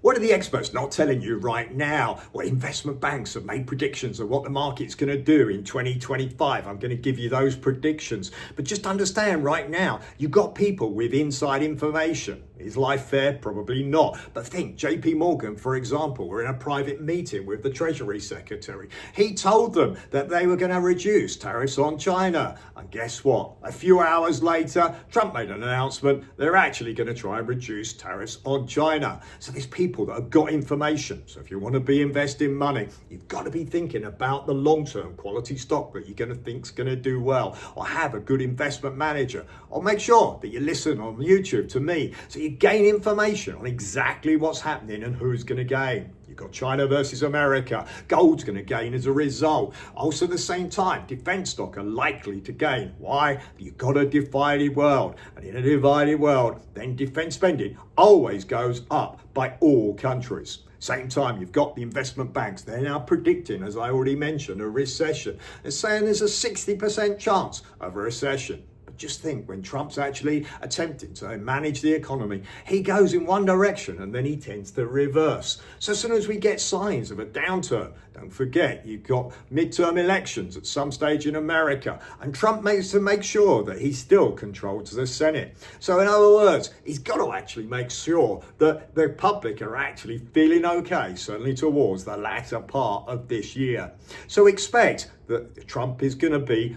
What are the experts not telling you right now? Well, investment banks have made predictions of what the market's going to do in 2025. I'm going to give you those predictions. But just understand right now, you've got people with inside information. Is life fair? Probably not. But think, JP Morgan, for example, were in a private meeting with the Treasury Secretary. He told them that they were going to reduce tariffs on China. And guess what? A few hours later, Trump made an announcement. They're actually going to try and reduce tariffs on China. So there's people that have got information. So if you want to be investing money, you've got to be thinking about the long-term quality stock that you're going to think's going to do well, or have a good investment manager, or make sure that you listen on YouTube to me so you gain information on exactly what's happening and who's going to gain. You've got China versus America. Gold's going to gain as a result. Also at the same time, defense stock are likely to gain. Why? You've got a divided world. And in a divided world, then defense spending always goes up by all countries. Same time, you've got the investment banks. They're now predicting, as I already mentioned, a recession. They're saying there's a 60% chance of a recession. Just think, when Trump's actually attempting to manage the economy, he goes in one direction and then he tends to reverse. So as soon as we get signs of a downturn, don't forget, you've got midterm elections at some stage in America, and Trump makes to make sure that he still controls the Senate. So in other words, he's got to actually make sure that the public are actually feeling okay, certainly towards the latter part of this year. So expect that Trump is going to be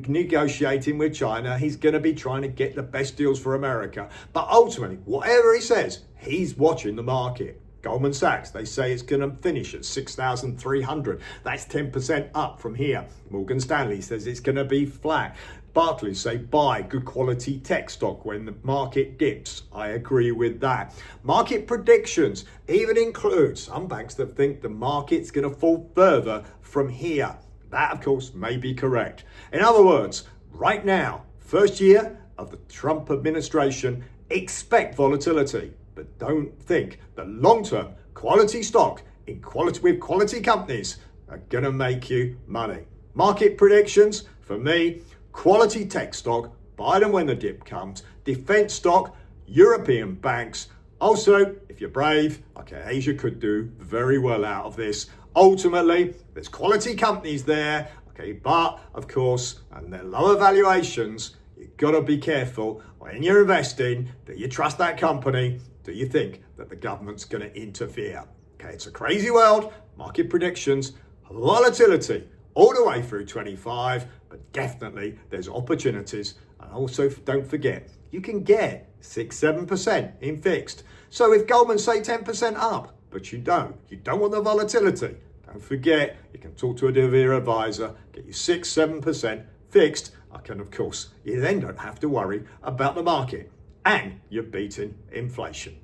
negotiating with China. He's going to be trying to get the best deals for America. But ultimately, whatever he says, he's watching the market. Goldman Sachs, they say it's going to finish at 6,300. That's 10% up from here. Morgan Stanley says it's going to be flat. Barclays say buy good quality tech stock when the market dips. I agree with that. Market predictions even include some banks that think the market's going to fall further from here. That, of course, may be correct. In other words, right now, first year of the Trump administration, expect volatility, but don't think that long-term quality stock with quality companies are going to make you money. Market predictions, for me, quality tech stock, buy them when the dip comes, defense stock, European banks. Also, if you're brave, okay, Asia could do very well out of this. Ultimately, there's quality companies there, okay, but of course, and they're lower valuations, you've got to be careful when you're investing that you trust that company. Do you think that the government's going to interfere? Okay, it's a crazy world, market predictions, volatility all the way through 25, but definitely there's opportunities. And also, don't forget, you can get 6-7% in fixed. So if Goldman say 10% up, but you don't want the volatility, don't forget, you can talk to a deVere advisor, get you 6-7% fixed. Of course, you then don't have to worry about the market, and you're beating inflation.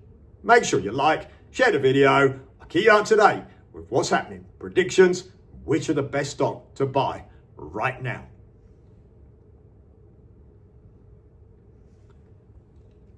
Make sure you like, share the video. I'll keep you up to date with what's happening, predictions, which are the best stock to buy right now.